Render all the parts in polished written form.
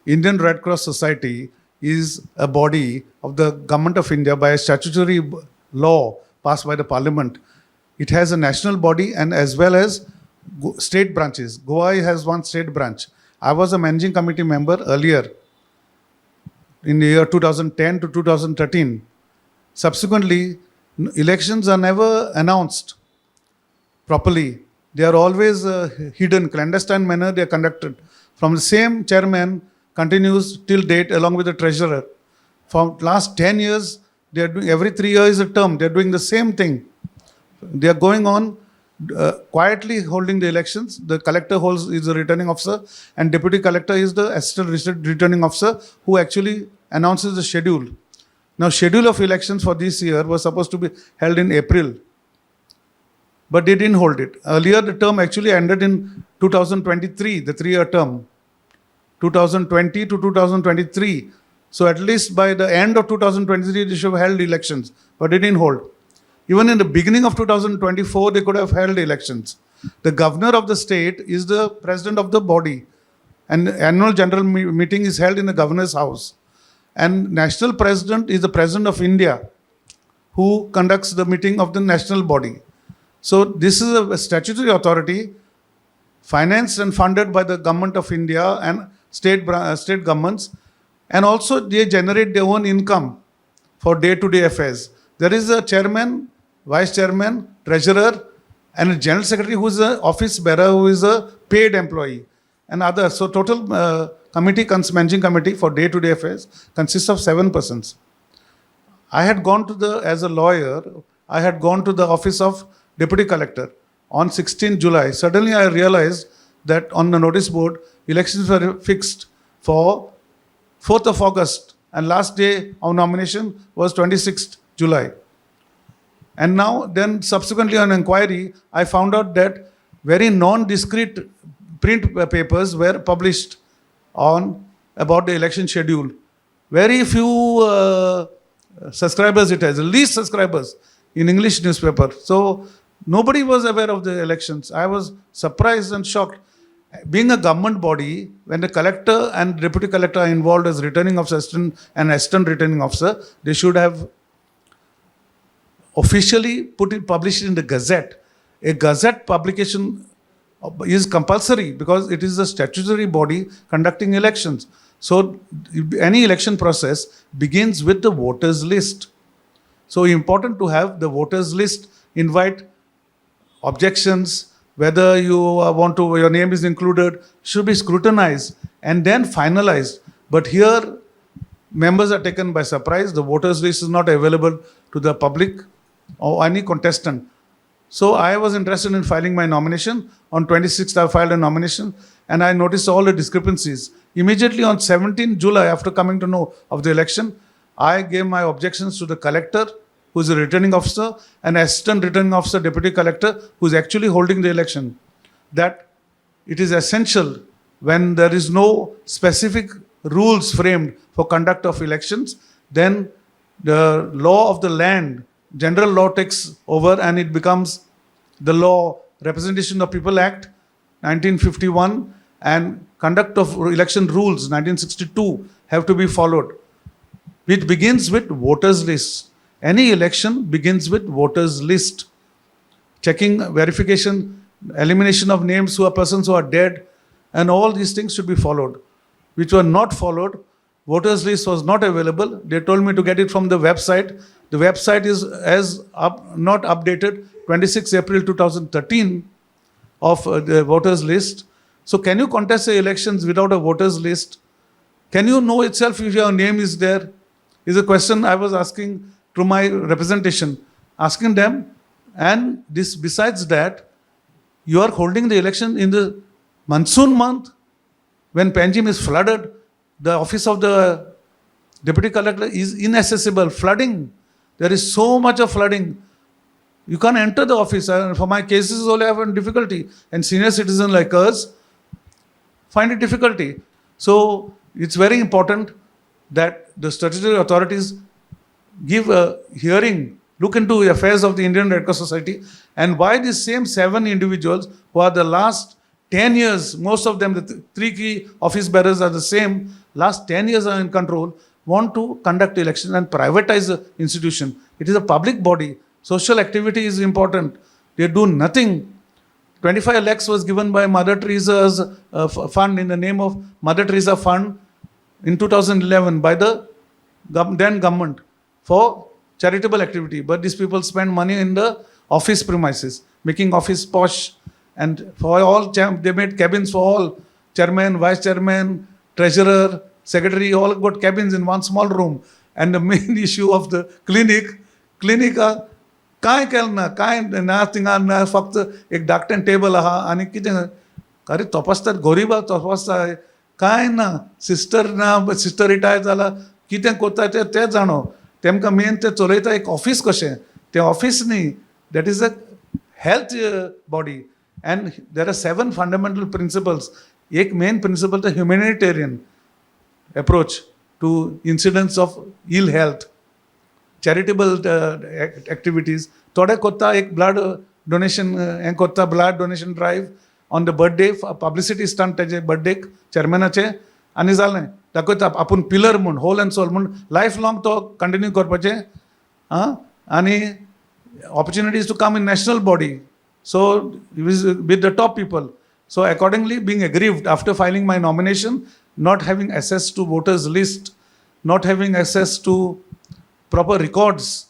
Indian Red Cross Society is a body of the Government of India by a statutory law passed by the Parliament. It has a national body and as well as state branches. Goa has one state branch. I was a managing committee member earlier in the year 2010 to 2013. Subsequently, elections are never announced properly. They are always hidden, clandestine manner they are conducted. From the same chairman continues till date along with the treasurer. For last 10 years, they are doing, every 3 years a term, they are doing the same thing. They are going on quietly holding the elections. The collector is the returning officer and deputy collector is the assistant returning officer who actually announces the schedule. Now, schedule of elections for this year was supposed to be held in April, but they didn't hold it. Earlier, the term actually ended in 2023, the 3-year term, 2020 to 2023. So at least by the end of 2023, they should have held elections, but they didn't hold. Even in the beginning of 2024, they could have held elections. The governor of the state is the president of the body, and the annual general meeting is held in the governor's house. And national president is the president of India, who conducts the meeting of the national body. So this is a statutory authority, financed and funded by the government of India and state governments, and also they generate their own income for day-to-day affairs. There is a chairman, vice chairman, treasurer, and a general secretary who is an office bearer, who is a paid employee, and others. So total managing committee for day-to-day affairs consists of 7 persons. I had gone to as a lawyer, I had gone to the office of deputy collector on 16 July. Suddenly I realized that on the notice board, elections were fixed for 4th of August and last day of nomination was 26th July. And now then subsequently on inquiry, I found out that very non-discrete print papers were published about the election schedule. Very few subscribers it has, least subscribers in English newspaper. So nobody was aware of the elections. I was surprised and shocked. Being a government body, when the collector and deputy collector are involved as returning officer and assistant returning officer, they should have officially published in the Gazette. A Gazette publication is compulsory because it is a statutory body conducting elections. So any election process begins with the voters list. So important to have the voters list, invite objections, whether you want to, your name is included, should be scrutinized and then finalized. But here, members are taken by surprise. The voters list is not available to the public or any contestant. So I was interested in filing my nomination. On 26th, I filed a nomination and I noticed all the discrepancies. Immediately on 17 July, after coming to know of the election, I gave my objections to the collector, who is a returning officer, and assistant returning officer, deputy collector, who is actually holding the election, that it is essential when there is no specific rules framed for conduct of elections, then the law of the land, general law takes over and it becomes the law, Representation of People Act, 1951, and conduct of election rules, 1962, have to be followed, which begins with voters list. Any election begins with voters list. Checking, verification, elimination of names who are persons who are dead, and all these things should be followed, which were not followed. Voters list was not available. They told me to get it from the website. The website is not updated, 26 April 2013 of the voters list. So can you contest the elections without a voters list? Can you know itself if your name is there? Is a question I was asking to my representation, asking them. And this, besides that, you are holding the election in the monsoon month when Panjim is flooded. The office of the deputy collector is inaccessible, flooding. There is so much of flooding. You can't enter the office. For my cases, only I have difficulty. And senior citizens like us find it difficulty. So it's very important that the statutory authorities give a hearing, look into the affairs of the Indian Red Cross Society, and why these same 7 individuals who are the last 10 years, most of them, the 3 key office bearers are the same, last 10 years are in control, want to conduct election and privatize the institution. It is a public body. Social activity is important. They do nothing. 25 lakhs was given by Mother Teresa's fund, in the name of Mother Teresa Fund, in 2011 by the then government for charitable activity. But these people spend money in the office premises, making office posh. And for all, they made cabins for all. Chairman, vice chairman, treasurer, secretary, all got cabins in one small room. And the main issue of the clinic काय केलं ना, काय ना थिंगा ना फक्त एक धाकटें टेबल आहा आनी कितें अरे तपासतात गोरिबा तपासता काय ना सिस्टर रिटायर जाला कितें कोत्ता ते जाणो तेमकां मेन ते चलयता एक ऑफिस कशें तें ऑफिस न्ही that is a health body and there are 7 fundamental principles एक main principle the humanitarian approach to incidents of ill health charitable activities. Today kotta ek blood donation en kotta blood donation drive on the birthday publicity stunt taje birthday chairman ache ani zalne dakoyta apun pillar mun whole and soul mun lifelong to continue korpache ani opportunities to come in national body, so with the top people. So accordingly, being aggrieved after filing my nomination, not having access to voters list, not having access to proper records,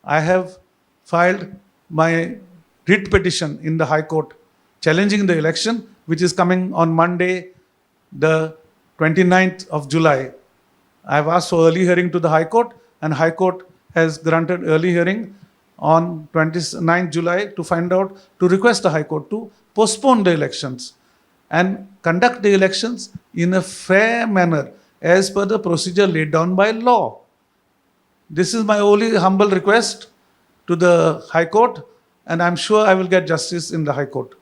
I have filed my writ petition in the High Court challenging the election, which is coming on Monday, the 29th of July. I have asked for early hearing to the High Court, and High Court has granted early hearing on 29th July to request the High Court to postpone the elections and conduct the elections in a fair manner as per the procedure laid down by law. This is my only humble request to the High Court, and I'm sure I will get justice in the High Court.